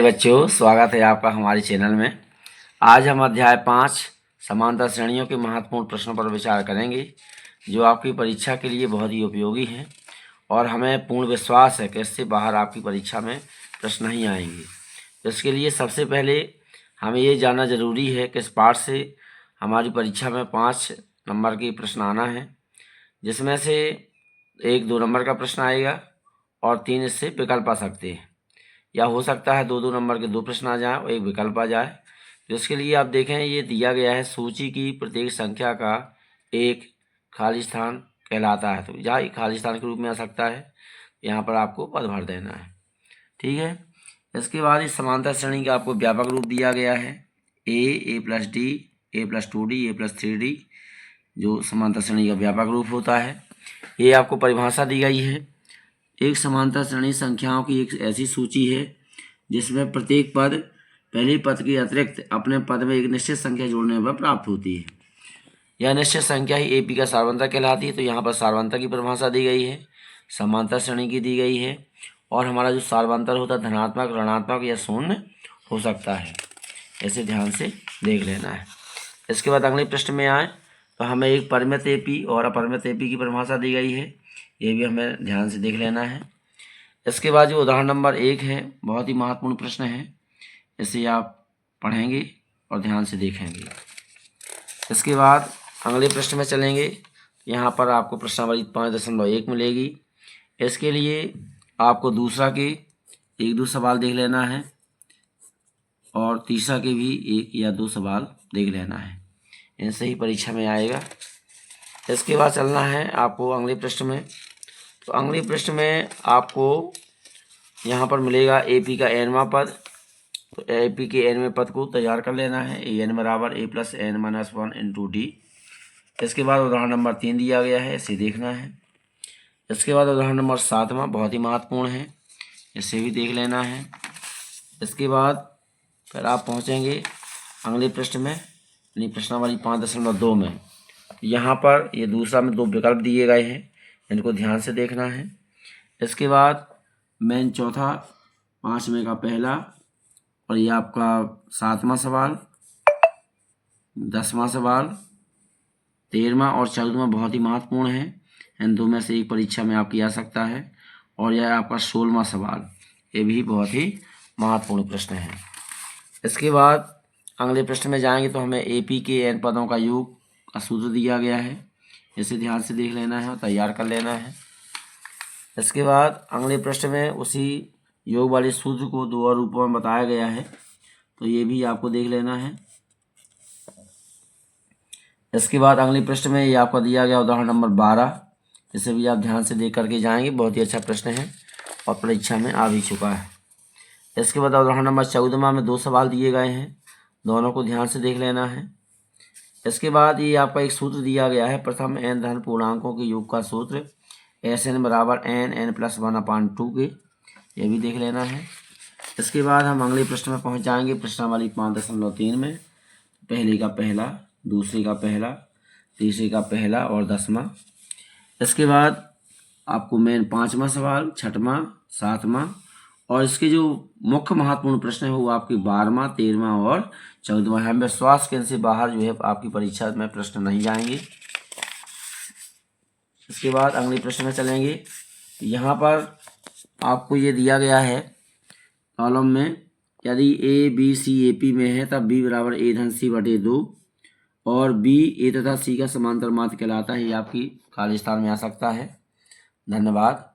बच्चों, स्वागत है आपका हमारे चैनल में। आज हम अध्याय 5 समांतर श्रेणियों के महत्वपूर्ण प्रश्नों पर विचार करेंगे, जो आपकी परीक्षा के लिए बहुत ही उपयोगी हैं और हमें पूर्ण विश्वास है कि इससे बाहर आपकी परीक्षा में प्रश्न नहीं आएंगे। तो इसके लिए सबसे पहले हमें ये जानना ज़रूरी है कि इस पाठ से हमारी परीक्षा में 5 नंबर के प्रश्न आना है, जिसमें से 1-2 नंबर का प्रश्न आएगा और 3 इससे विकल्प आ सकते हैं, या हो सकता है 2-2 नंबर के 2 प्रश्न आ जाएं और 1 विकल्प आ जाए। तो इसके लिए आप देखें, ये दिया गया है सूची की प्रत्येक संख्या का एक खाली स्थान कहलाता है। तो यहाँ खाली स्थान के रूप में आ सकता है, यहाँ पर आपको पद भर देना है। ठीक है। इसके बाद इस समांतर श्रेणी का आपको व्यापक रूप दिया गया है, a + d, a + 2d, a + 3d, जो समांतर श्रेणी का व्यापक रूप होता है। ये आपको परिभाषा दी गई है। एक समांतर श्रेणी संख्याओं की एक ऐसी सूची है जिसमें प्रत्येक पद पहले पद के अतिरिक्त अपने पद में एक निश्चित संख्या जोड़ने पर प्राप्त होती है। यह निश्चित संख्या ही एपी का सारवंतर कहलाती है। तो यहाँ पर सारवंतर की परिभाषा दी गई है, समांतर श्रेणी की दी गई है, और हमारा जो सारवंतर होता है धनात्मक, ऋणात्मक या शून्य हो सकता है। ऐसे ध्यान से देख लेना है। इसके बाद अगले प्रश्न में आए तो हमें एक परिमित एपी और अपरिमित एपी की परिभाषा दी गई है, ये भी हमें ध्यान से देख लेना है। इसके बाद जो उदाहरण नंबर 1 है, बहुत ही महत्वपूर्ण प्रश्न है, इसे आप पढ़ेंगे और ध्यान से देखेंगे। इसके बाद अगले प्रश्न में चलेंगे। यहाँ पर आपको प्रश्नावली 5.1 मिलेगी। इसके लिए आपको दूसरा के 1-2 सवाल देख लेना है और तीसरा के भी 1 या 2 सवाल देख लेना है, इनसे ही परीक्षा में आएगा। इसके बाद चलना है आपको अगले प्रश्न में। तो अगले प्रश्न में आपको यहाँ पर मिलेगा एपी का nवां पद। तो एपी के nवें पद को तैयार कर लेना है, an बराबर a + n - 1 × d। इसके बाद उदाहरण नंबर 3 दिया गया है, इसे देखना है। इसके बाद उदाहरण नंबर 7वां बहुत ही महत्वपूर्ण है, इसे भी देख लेना है। इसके बाद फिर आप पहुँचेंगे अगले प्रश्न में, यानी प्रश्नावली 5.2 में। यहाँ पर ये दूसरा में 2 विकल्प दिए गए हैं, इनको ध्यान से देखना है। इसके बाद मेन चौथा 5वें का पहला, और ये आपका 7वां सवाल, 10वां सवाल, 13वां और 14वां बहुत ही महत्वपूर्ण है। इन 2 में से एक परीक्षा में आपकी आ सकता है। और यह आपका 16वां सवाल, ये भी बहुत ही महत्वपूर्ण प्रश्न है। इसके बाद अगले प्रश्न में जाएंगे तो हमें एपी के n पदों का योग का सूत्र दिया गया है, इसे ध्यान से देख लेना है और तैयार कर लेना है। इसके बाद अगले प्रश्न में उसी योग वाले सूत्र को 2 और रूपों में बताया गया है, तो ये भी आपको देख लेना है। इसके बाद अगले प्रश्न में ये आपका दिया गया उदाहरण नंबर 12, इसे भी आप ध्यान से देख करके जाएंगे, बहुत ही अच्छा प्रश्न है और परीक्षा में आ भी चुका है। इसके बाद उदाहरण नंबर 14वां में 2 सवाल दिए गए हैं, दोनों को ध्यान से देख लेना है। इसके बाद ये आपका एक सूत्र दिया गया है, प्रथम n धन पूर्णांकों के योग का सूत्र Sn बराबर n + 1/2 के, ये भी देख लेना है। इसके बाद हम अगले प्रश्न में पहुंच जाएंगे, प्रश्नावली 5.3 में। पहले का पहला, दूसरे का पहला, तीसरे का पहला और 10वां। इसके बाद आपको मेन 5वां सवाल, 6वां, 7वां, और इसके जो मुख्य महत्वपूर्ण प्रश्न है वो आपके 12वां, 13वां और 14वां। हम विश्वास के इनसे बाहर जो है आपकी परीक्षा में प्रश्न नहीं जाएंगे। इसके बाद अगले प्रश्न में चलेंगे। यहाँ पर आपको ये दिया गया है कॉलम में, यदि ए बी सी एपी में है तब बी बराबर a धन c/2 और बी ए तथा सी का समांतर माध्य कहलाता है। ये आपकी खाली स्थान में आ सकता है। धन्यवाद।